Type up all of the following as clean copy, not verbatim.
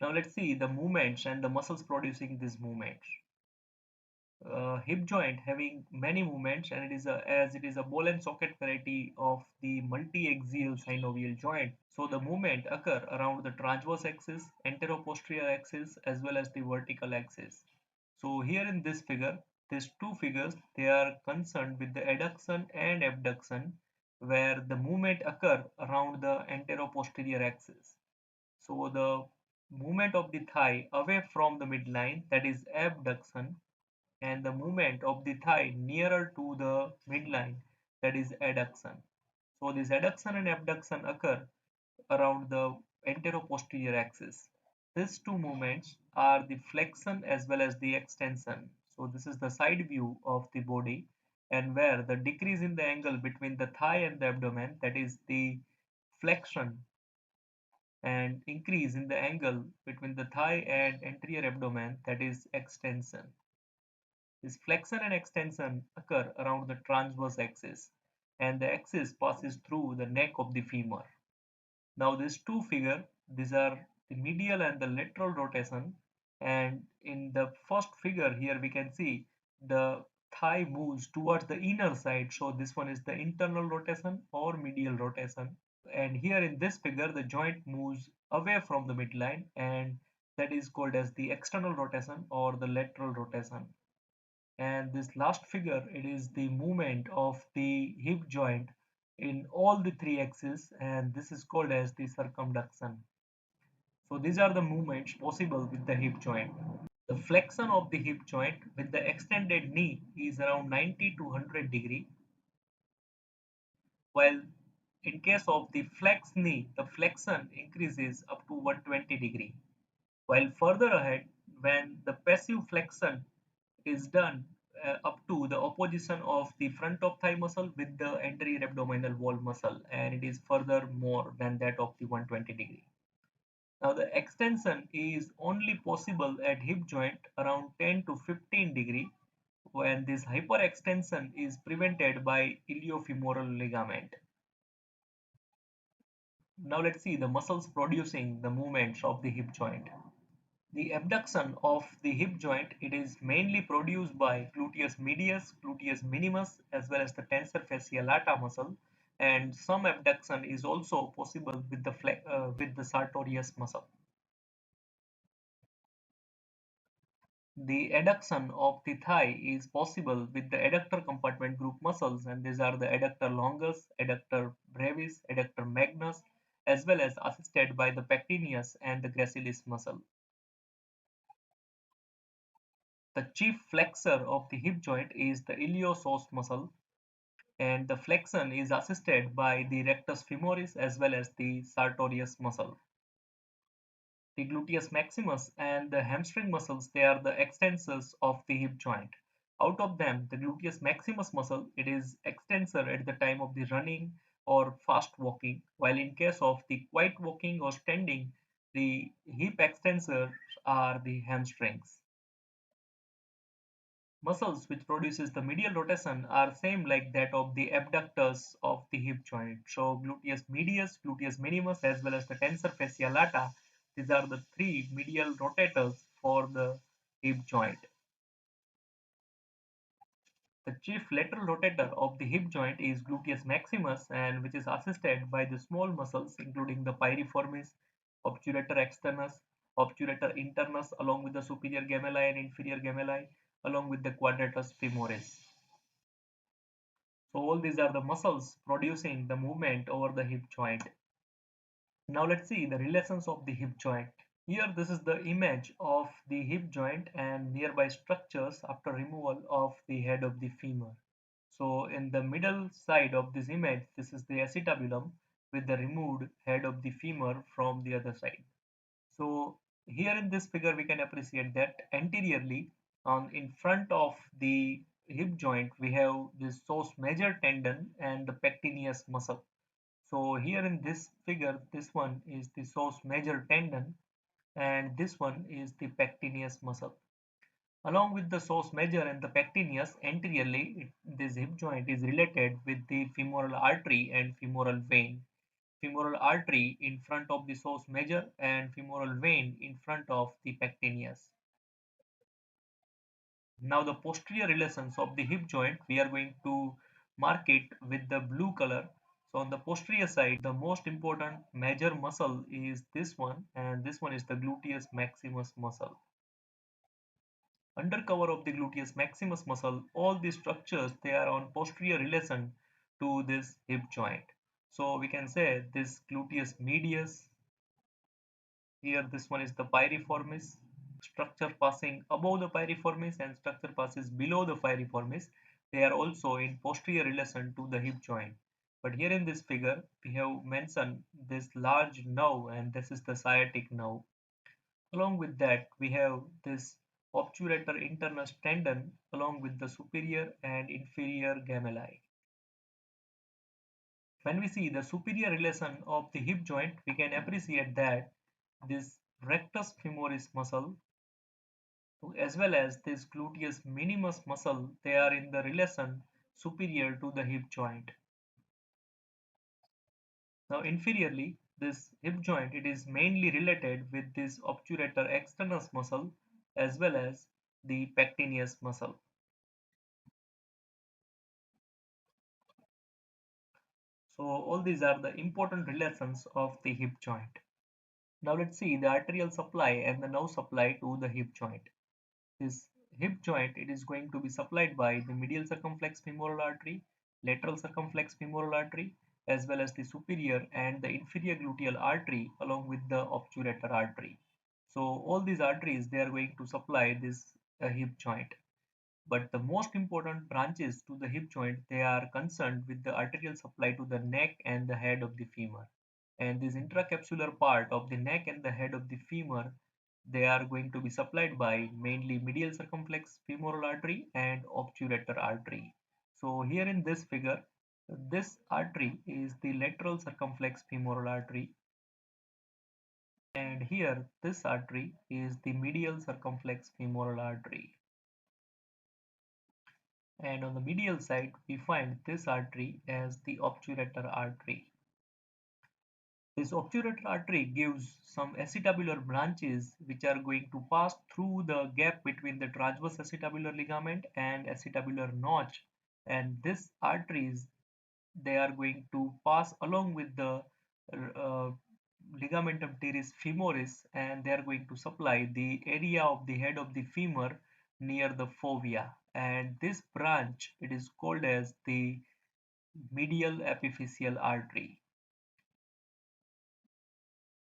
Now let's see the movements and the muscles producing these movements. Hip joint having many movements, and it is a ball and socket variety of the multi-axial synovial joint. So the movement occur around the transverse axis, anteroposterior axis, as well as the vertical axis. So here in this figure, these two figures, they are concerned with the adduction and abduction, where the movement occur around the anteroposterior axis. So the movement of the thigh away from the midline, that is abduction, and the movement of the thigh nearer to the midline, that is adduction. So this adduction and abduction occur around the anteroposterior axis. These two movements are the flexion as well as the extension. So this is the side view of the body, and where the decrease in the angle between the thigh and the abdomen, that is the flexion, and increase in the angle between the thigh and anterior abdomen, that is extension. This flexion and extension occur around the transverse axis, and the axis passes through the neck of the femur. Now these two figures, these are the medial and the lateral rotation, and in the first figure here we can see the thigh moves towards the inner side, so this one is the internal rotation or medial rotation. And here in this figure the joint moves away from the midline, and that is called as the external rotation or the lateral rotation. And this last figure, it is the movement of the hip joint in all the three axes, and this is called as the circumduction. So these are the movements possible with the hip joint. The flexion of the hip joint with the extended knee is around 90 to 100 degree, while in case of the flex knee, the flexion increases up to 120 degree. While further ahead, when the passive flexion is done up to the opposition of the front of thigh muscle with the anterior abdominal wall muscle, and it is further more than that of the 120 degree. Now the extension is only possible at hip joint around 10 to 15 degree, when this hyperextension is prevented by iliofemoral ligament. Now let's see the muscles producing the movements of the hip joint. The abduction of the hip joint, it is mainly produced by gluteus medius, gluteus minimus, as well as the tensor fasciae lata muscle, and some abduction is also possible with the sartorius muscle. The adduction of the thigh is possible with the adductor compartment group muscles, and these are the adductor longus, adductor brevis, adductor magnus, as well as assisted by the pectineus and the gracilis muscle. The chief flexor of the hip joint is the iliopsoas muscle, and the flexion is assisted by the rectus femoris as well as the sartorius muscle. The gluteus maximus and the hamstring muscles, they are the extensors of the hip joint. Out of them, the gluteus maximus muscle, it is extensor at the time of the running or fast walking, while in case of the quiet walking or standing, the hip extensors are the hamstrings. Muscles which produces the medial rotation are same like that of the abductors of the hip joint. So gluteus medius, gluteus minimus, as well as the tensor fascia lata, these are the three medial rotators for the hip joint. The chief lateral rotator of the hip joint is gluteus maximus, and which is assisted by the small muscles including the piriformis, obturator externus, obturator internus, along with the superior gemelli and inferior gemelli, along with the quadratus femoris. So all these are the muscles producing the movement over the hip joint. Now let's see the relations of the hip joint. Here this is the image of the hip joint and nearby structures after removal of the head of the femur. So in the middle side of this image, this is the acetabulum with the removed head of the femur from the other side. So here in this figure we can appreciate that anteriorly on in front of the hip joint we have this psoas major tendon and the pectineus muscle. So here in this figure, this one is the psoas major tendon and this one is the pectineus muscle. Along with the psoas major and the pectineus, anteriorly this hip joint is related with the femoral artery and femoral vein. femoral artery in front of the psoas major and femoral vein in front of the pectineus. Now the posterior relations of the hip joint, we are going to mark it with the blue color. So on the posterior side, the most important major muscle is this one, and this one is the gluteus maximus muscle. Under cover of the gluteus maximus muscle, all these structures, they are on posterior relation to this hip joint. So we can say this gluteus medius, here this one is the piriformis, structure passing above the piriformis and structure passes below the piriformis. They are also in posterior relation to the hip joint. But here in this figure, we have mentioned this large nerve, and this is the sciatic nerve. Along with that, we have this obturator internus tendon along with the superior and inferior gemelli. When we see the superior relation of the hip joint, we can appreciate that this rectus femoris muscle as well as this gluteus minimus muscle, they are in the relation superior to the hip joint. Now inferiorly, this hip joint, it is mainly related with this obturator externus muscle as well as the pectineus muscle. So all these are the important relations of the hip joint. Now let's see the arterial supply and the nerve supply to the hip joint. This hip joint, it is going to be supplied by the medial circumflex femoral artery, lateral circumflex femoral artery, as well as the superior and the inferior gluteal artery along with the obturator artery. So all these arteries, they are going to supply this hip joint. But the most important branches to the hip joint, they are concerned with the arterial supply to the neck and the head of the femur. And this intracapsular part of the neck and the head of the femur, they are going to be supplied by mainly medial circumflex femoral artery and obturator artery. So here in this figure, this artery is the lateral circumflex femoral artery, and here this artery is the medial circumflex femoral artery. And on the medial side, we find this artery as the obturator artery. This obturator artery gives some acetabular branches which are going to pass through the gap between the transverse acetabular ligament and acetabular notch, and these arteries, they are going to pass along with the uh, ligamentum teres femoris, and they are going to supply the area of the head of the femur near the fovea, and this branch, it is called as the medial epiphyseal artery.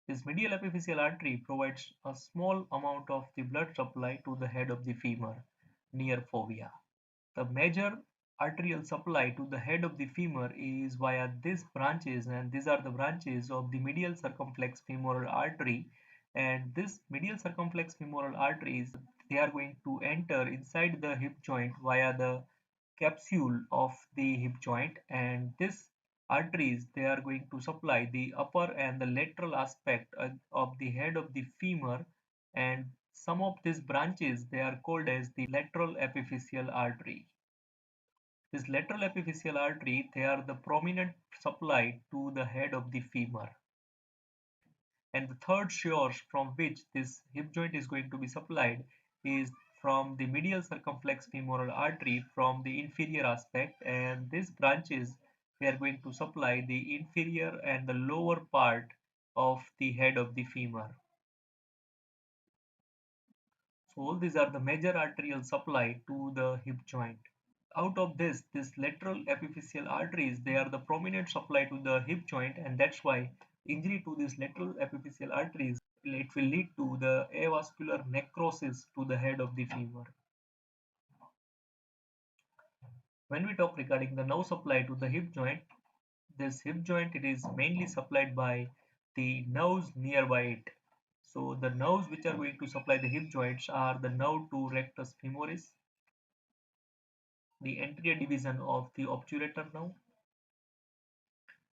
This medial epiphyseal artery provides a small amount of the blood supply to the head of the femur near fovea. The major arterial supply to the head of the femur is via these branches, and these are the branches of the medial circumflex femoral artery, and this medial circumflex femoral arteries, they are going to enter inside the hip joint via the capsule of the hip joint, and this arteries, they are going to supply the upper and the lateral aspect of the head of the femur, and some of these branches, they are called as the lateral epiphyseal artery. This lateral epiphyseal artery, they are the prominent supply to the head of the femur. And the third source from which this hip joint is going to be supplied is from the medial circumflex femoral artery from the inferior aspect, and these branches, they are going to supply the inferior and the lower part of the head of the femur. So all these are the major arterial supply to the hip joint. Out of this lateral epiphyseal arteries, they are the prominent supply to the hip joint, and that's why injury to these lateral epiphyseal arteries, it will lead to the avascular necrosis to the head of the femur. When we talk regarding the nerve supply to the hip joint, this hip joint, it is mainly supplied by the nerves nearby it. So the nerves which are going to supply the hip joints are the nerve to rectus femoris, the anterior division of the obturator nerve,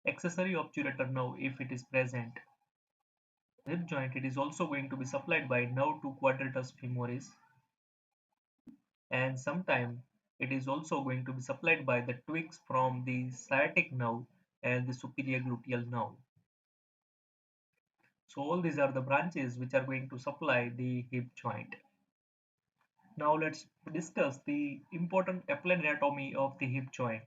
accessory obturator nerve if it is present. Hip joint, it is also going to be supplied by nerve to quadratus femoris, and sometime it is also going to be supplied by the twigs from the sciatic nerve and the superior gluteal nerve. So all these are the branches which are going to supply the hip joint. Now let's discuss the important applied anatomy of the hip joint.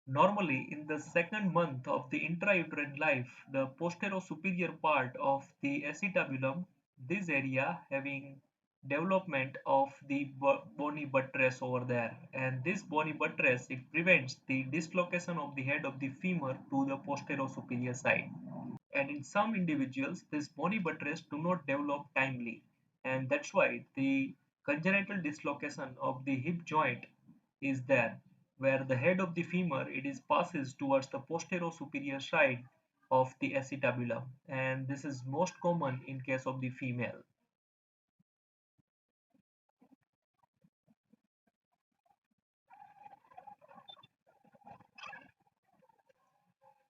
Normally, in the second month of the intrauterine life, the posterior-superior part of the acetabulum, this area having development of the bony buttress over there, and this bony buttress, it prevents the dislocation of the head of the femur to the posterior-superior side. And in some individuals, this bony buttress do not develop timely, and that's why the congenital dislocation of the hip joint is there, where the head of the femur it is passes towards the posterior superior side of the acetabulum, and this is most common in case of the female.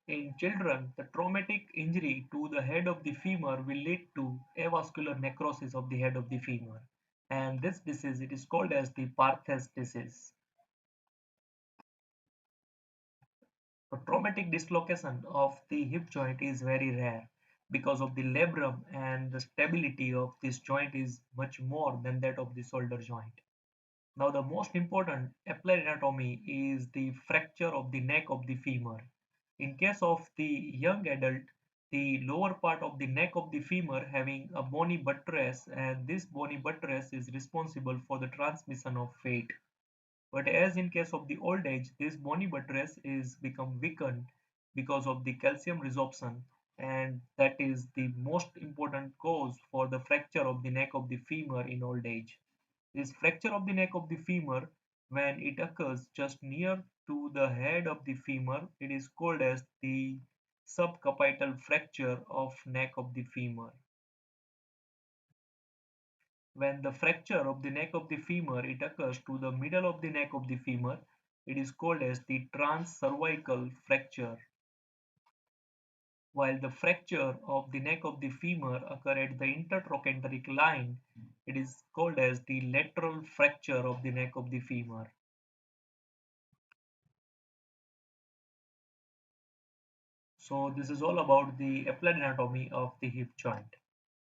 In children, the traumatic injury to the head of the femur will lead to avascular necrosis of the head of the femur, and this disease it is called as the Parthes disease. The traumatic dislocation of the hip joint is very rare because of the labrum, and the stability of this joint is much more than that of the shoulder joint. Now the most important applied anatomy is the fracture of the neck of the femur. In case of the young adult, the lower part of the neck of the femur having a bony buttress, and this bony buttress is responsible for the transmission of weight. But as in case of the old age, this bony buttress is become weakened because of the calcium resorption, and that is the most important cause for the fracture of the neck of the femur in old age. This fracture of the neck of the femur, when it occurs just near to the head of the femur, it is called as the subcapital fracture of neck of the femur. When the fracture of the neck of the femur it occurs to the middle of the neck of the femur, it is called as the transcervical fracture. While the fracture of the neck of the femur occur at the intertrochanteric line, it is called as the lateral fracture of the neck of the femur. So this is all about the applied anatomy of the hip joint.